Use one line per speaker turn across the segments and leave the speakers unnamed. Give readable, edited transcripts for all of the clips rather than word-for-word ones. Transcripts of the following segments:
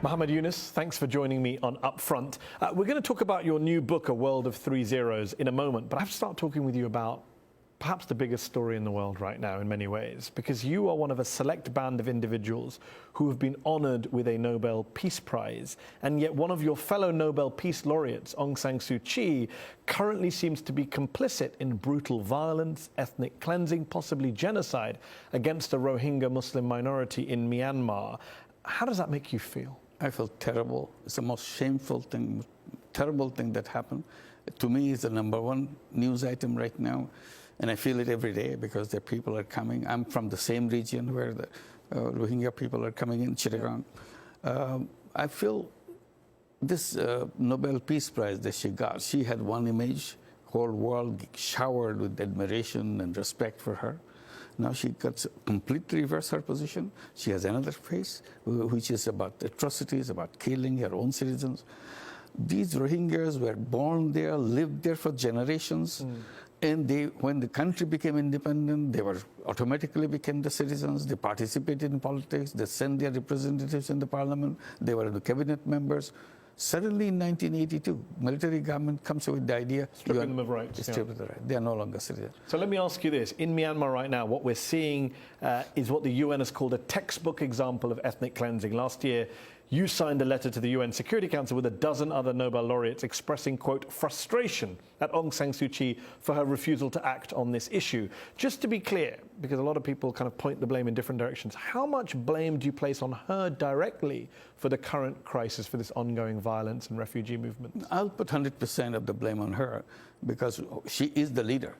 Mohammed Yunus, thanks for joining me on Upfront. We're going to talk about your new book, A World of Three Zeros, in a moment, but I have to start talking with you about perhaps the biggest story in the world right now in many ways, because you are one of a select band of individuals who have been honored with a Nobel Peace Prize, and yet one of your fellow Nobel Peace Laureates, Aung San Suu Kyi, currently seems to be complicit in brutal violence, ethnic cleansing, possibly genocide against the Rohingya Muslim minority in Myanmar. How does that make you feel?
I feel terrible. It's the most shameful thing, terrible thing that happened. To me, it's the #1 news item right now. And I feel it every day because the people are coming. I'm from the same region where the Rohingya people are coming in, Chittagong. I feel this Nobel Peace Prize that she got, she had one image, whole world showered with admiration and respect for her. Now she got completely reverse her position. She has another face, which is about atrocities, about killing her own citizens. These Rohingyas were born there, lived there for generations. And when the country became independent, they were automatically became the citizens. They participated in politics. They sent their representatives in the parliament. They were the cabinet members. Suddenly, in 1982, military government comes up with the idea
stripping them of rights.
Stripping the right. They are no longer citizens.
So let me ask you this: in Myanmar right now, what we're seeing is what the UN has called a textbook example of ethnic cleansing. Last year, you signed a letter to the UN Security Council with a dozen other Nobel laureates expressing, quote, frustration at Aung San Suu Kyi for her refusal to act on this issue. Just to be clear, because a lot of people kind of point the blame in different directions, how much blame do you place on her directly for the current crisis, for this ongoing violence and refugee movement?
I'll put 100% of the blame on her because she is the leader.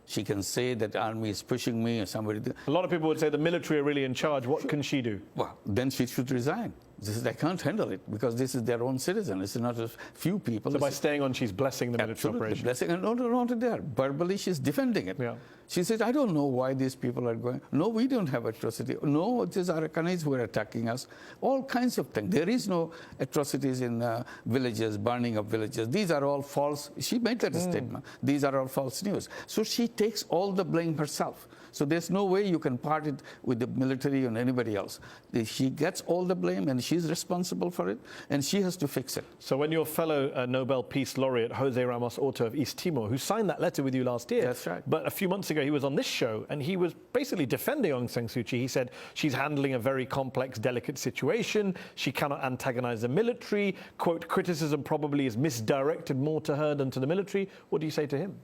She can say that army is pushing me or somebody.
A lot of people would say the military are really in charge. What can she do?
Well, then she should resign. They can't handle it because this is their own citizen. It's not a few people.
So by staying on, she's blessing the military operation.
Blessing, and not only there. Verbally, she's defending it.
Yeah.
She says, I don't know why these people are going. No, we don't have atrocity. No, it is Arakanese who are attacking us. All kinds of things. There is no atrocities in villages, burning of villages. These are all false. She made that statement. These are all false news. So she takes all the blame herself. So there's no way you can part it with the military or anybody else. She gets all the blame and she's responsible for it and she has to fix it.
So when your fellow Nobel Peace Laureate, Jose Ramos Horta of East Timor, who signed that letter with you last year,
that's right.
But a few months ago he was on this show and he was basically defending Aung San Suu Kyi. He said she's handling a very complex, delicate situation. She cannot antagonize the military. Quote, criticism probably is misdirected more to her than to the military. What do you say to him?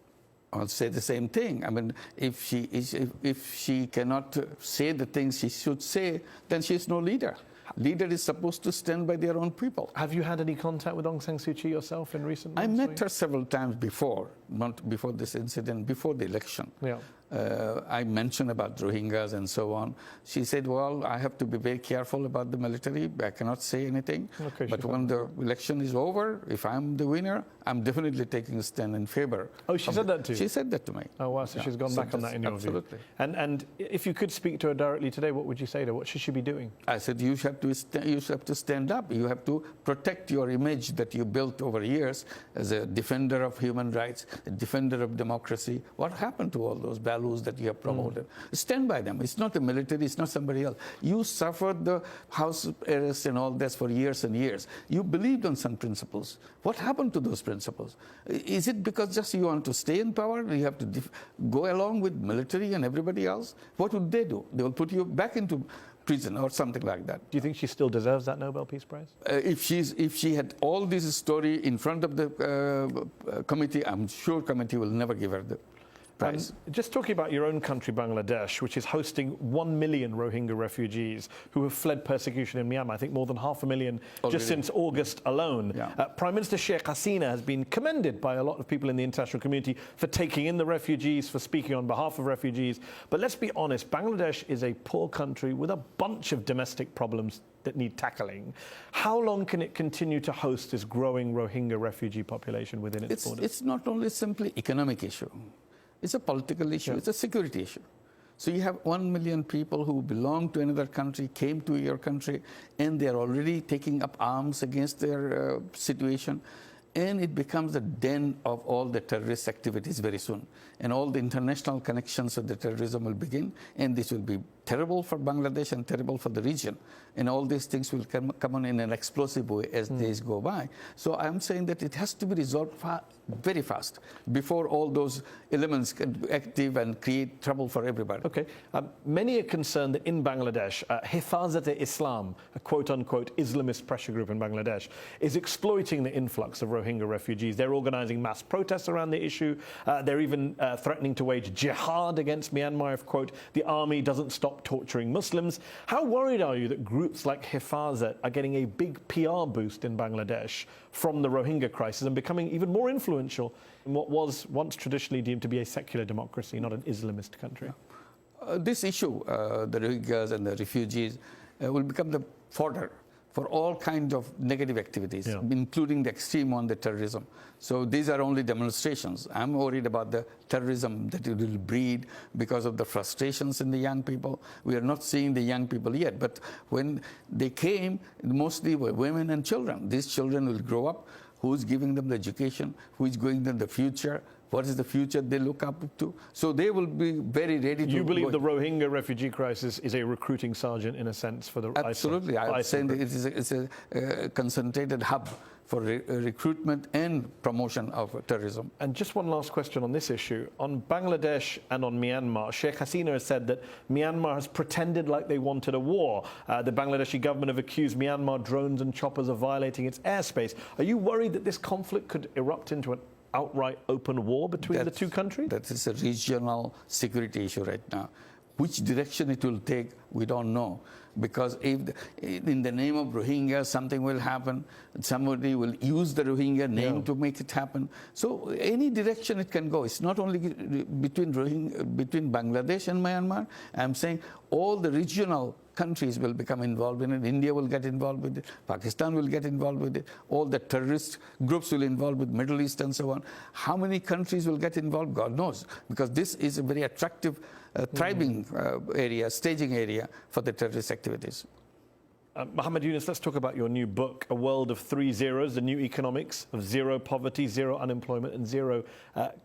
I'll say the same thing. I mean, if she cannot say the things she should say, then she's no leader. Leader is supposed to stand by their own people.
Have you had any contact with Aung San Suu Kyi yourself in recent months?
I met her several times before, not before this incident, before the election.
Yeah.
I mentioned about Rohingyas and so on. She said, well, I have to be very careful about the military. I cannot say anything. Okay, but when the election is over, if I'm the winner, I'm definitely taking a stand in favor.
Oh, she said that to you?
She said that to me.
Oh, wow. So she's gone back on that in your view.
Absolutely.
And if you could speak to her directly today, what would you say to her? What should she be doing?
I said, you have to stand up. You have to protect your image that you built over years as a defender of human rights, a defender of democracy. What happened to all those values that you have promoted? Stand by them. It's not the military, it's not somebody else. You suffered the house arrest and all this for years and years. You believed on some principles. What happened to those principles? Is it because just you want to stay in power? You have to go along with military and everybody else? What would they do? They will put you back into prison or something like that.
Do you think she still deserves that Nobel Peace Prize?
If she had all this story in front of the committee, I'm sure committee will never give her the prize.
Just talking about your own country, Bangladesh, which is hosting 1 million Rohingya refugees who have fled persecution in Myanmar. I think more than 500,000 just since August alone.
Yeah.
Prime Minister Sheikh Hasina has been commended by a lot of people in the international community for taking in the refugees, for speaking on behalf of refugees. But let's be honest, Bangladesh is a poor country with a bunch of domestic problems that need tackling. How long can it continue to host this growing Rohingya refugee population within its borders?
It's not only simply economic issue. It's a political issue. Yeah. It's a security issue. So you have 1 million people who belong to another country, came to your country, and they're already taking up arms against their situation. And it becomes the den of all the terrorist activities very soon. And all the international connections of the terrorism will begin, and this will be terrible for Bangladesh and terrible for the region. And all these things will come on in an explosive way as days go by. So I'm saying that it has to be resolved very fast before all those elements get active and create trouble for everybody.
Okay. Many are concerned that in Bangladesh, Hifazat-e-Islam, a quote-unquote Islamist pressure group in Bangladesh, is exploiting the influx of Rohingya refugees. They're organizing mass protests around the issue. They're even threatening to wage jihad against Myanmar if, quote, the army doesn't stop torturing Muslims. How worried are you that groups like Hifazat are getting a big PR boost in Bangladesh from the Rohingya crisis and becoming even more influential in what was once traditionally deemed to be a secular democracy, not an Islamist country?
This issue, the Rohingyas and the refugees, will become the fodder for all kinds of negative activities, including the extreme one, the terrorism. So these are only demonstrations. I'm worried about the terrorism that it will breed because of the frustrations in the young people. We are not seeing the young people yet, but when they came, mostly were women and children. These children will grow up. Who's giving them the education? Who is going to the future? What is the future they look up to? So they will be very ready to...
You believe the Rohingya refugee crisis is a recruiting sergeant, in a sense, for the
Absolutely. I'm saying that it's a concentrated hub for recruitment and promotion of terrorism.
And just one last question on this issue. On Bangladesh and on Myanmar, Sheikh Hasina has said that Myanmar has pretended like they wanted a war. The Bangladeshi government have accused Myanmar drones and choppers of violating its airspace. Are you worried that this conflict could erupt into an outright open war between the two countries?
That is a regional security issue right now. Which direction it will take, we don't know. Because if in the name of Rohingya something will happen, somebody will use the Rohingya name to make it happen. So any direction it can go. It's not only between Bangladesh and Myanmar. I'm saying all the regional countries will become involved in it. India will get involved with it. Pakistan will get involved with it. All the terrorist groups will involved with Middle East and so on. How many countries will get involved? God knows. Because this is a very attractive, thriving area, staging area for the terrorist activities.
Muhammad Yunus, let's talk about your new book, A World of Three Zeros, the new economics of zero poverty, zero unemployment and zero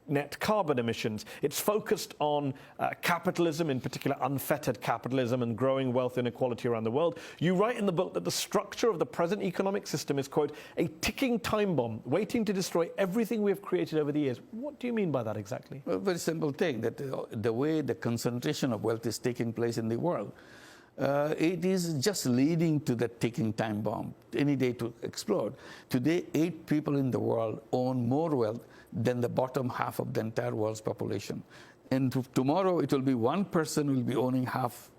net carbon emissions. It's focused on capitalism, in particular unfettered capitalism and growing wealth inequality around the world. You write in the book that the structure of the present economic system is, quote, a ticking time bomb waiting to destroy everything we have created over the years. What do you mean by that exactly?
Well, a very simple thing, that the way the concentration of wealth is taking place in the world, it is just leading to the ticking time bomb, any day to explode. Today, 8 people in the world own more wealth than the bottom half of the entire world's population. And tomorrow, it will be 1 person will be owning half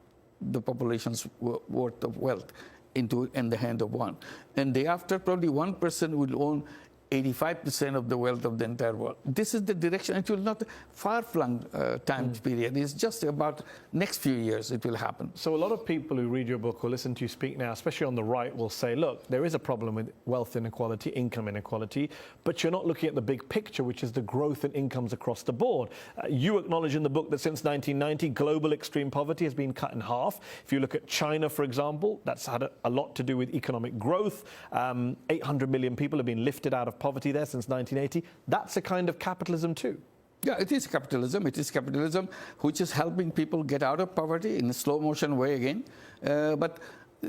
the population's worth of wealth in the hand of one. And day after, probably 1 person will own 85% of the wealth of the entire world. This is the direction. It will not far-flung time period. It's just about next few years it will happen.
So a lot of people who read your book or listen to you speak now, especially on the right, will say, look, there is a problem with wealth inequality, income inequality, but you're not looking at the big picture, which is the growth in incomes across the board. You acknowledge in the book that since 1990, global extreme poverty has been cut in half. If you look at China, for example, that's had a lot to do with economic growth. 800 million people have been lifted out of poverty there since 1980. That's a kind of capitalism too.
Yeah, it is capitalism. It is capitalism which is helping people get out of poverty in a slow motion way again. But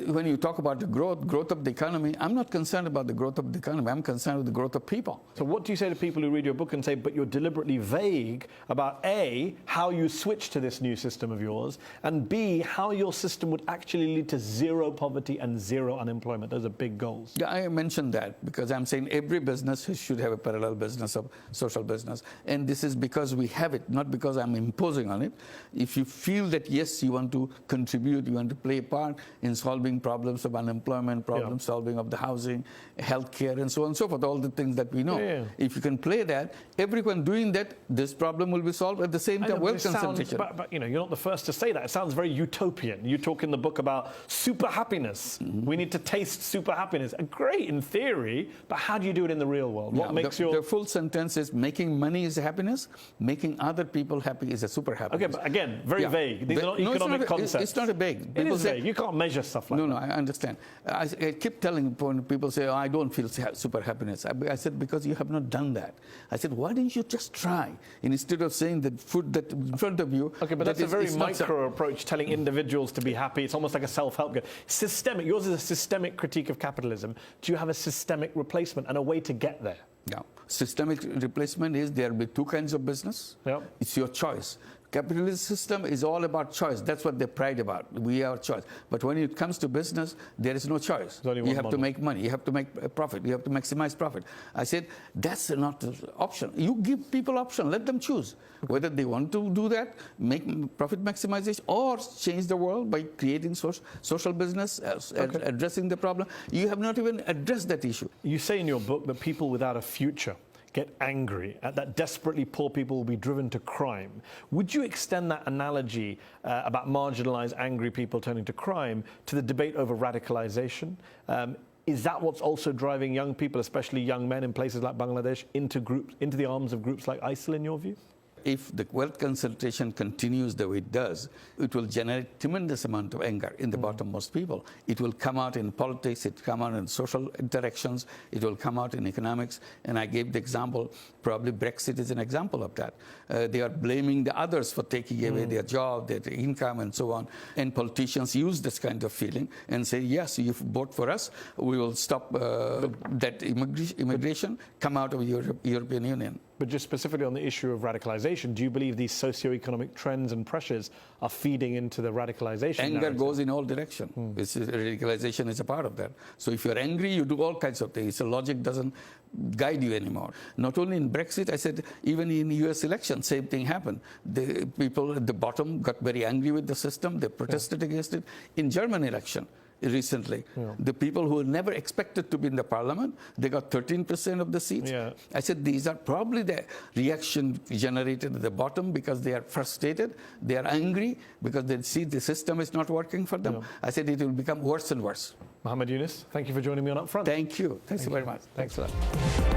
when you talk about the growth of the economy, I'm not concerned about the growth of the economy. I'm concerned with the growth of people.
So what do you say to people who read your book and say, but you're deliberately vague about A, how you switch to this new system of yours, and B, how your system would actually lead to zero poverty and zero unemployment? Those are big goals.
Yeah, I mentioned that because I'm saying every business should have a parallel business of social business. And this is because we have it, not because I'm imposing on it. If you feel that, yes, you want to contribute, you want to play a part in solving problems of unemployment, problem solving of the housing, healthcare, and so on and so forth, all the things that we know. If you can play that, everyone doing that, this problem will be solved at the same time. Wealth concentration.
But you know, you're not the first to say that. It sounds very utopian. You talk in the book about super happiness. We need to taste super happiness. Great in theory, but how do you do it in the real world? What makes
the full sentence is making money is happiness, making other people happy is a super happiness.
Okay, but again, very vague. These are not economic concepts.
It's not a vague.
It is vague. You can't measure stuff stuff like
No,
that.
no, I understand. I keep telling when people say, oh, I don't feel super happiness. I said, because you have not done that. I said, why didn't you just try? Instead of saying that food that in front of you.
Okay, but that's a very micro approach, telling individuals to be happy. It's almost like a self-help guide. Systemic. Yours is a systemic critique of capitalism. Do you have a systemic replacement and a way to get there?
Yeah. Systemic replacement is there will be two kinds of business.
Yep.
It's your choice. Capitalist system is all about choice. That's what they pride about. We have choice. But when it comes to business, there is no choice. You have to make money. You have to make a profit. You have to maximize profit. I said, that's not the option. You give people option. Let them choose whether they want to do that, make profit maximization, or change the world by creating social business, addressing the problem. You have not even addressed that issue.
You say in your book that people without a future get angry, that desperately poor people will be driven to crime. Would you extend that analogy about marginalized, angry people turning to crime to the debate over radicalization? Is that what's also driving young people, especially young men in places like Bangladesh, into the arms of groups like ISIL, in your view?
If the wealth concentration continues the way it does, it will generate tremendous amount of anger in the bottommost people. It will come out in politics, it will come out in social interactions, it will come out in economics. And I gave the example, probably Brexit is an example of that. They are blaming the others for taking away their job, their income, and so on. And politicians use this kind of feeling and say, yes, you vote for us, we will stop that immigration, come out of European Union.
But just specifically on the issue of radicalization, do you believe these socio-economic trends and pressures are feeding into the radicalization
Anger
narrative?
goes in all directions. Radicalization is a part of that. So if you're angry, you do all kinds of things. So logic doesn't guide you anymore. Not only in Brexit, I said, even in US election, same thing happened. The people at the bottom got very angry with the system. They protested against it. In German election, recently, the people who were never expected to be in the parliament, they got 13% of the seats. I said, these are probably the reaction generated at the bottom because they are frustrated, they are angry because they see the system is not working for them. I said, it will become worse and worse.
Mohammed Yunus, thank you for joining me on Upfront.
Thank you. Thanks very much. Thanks a lot.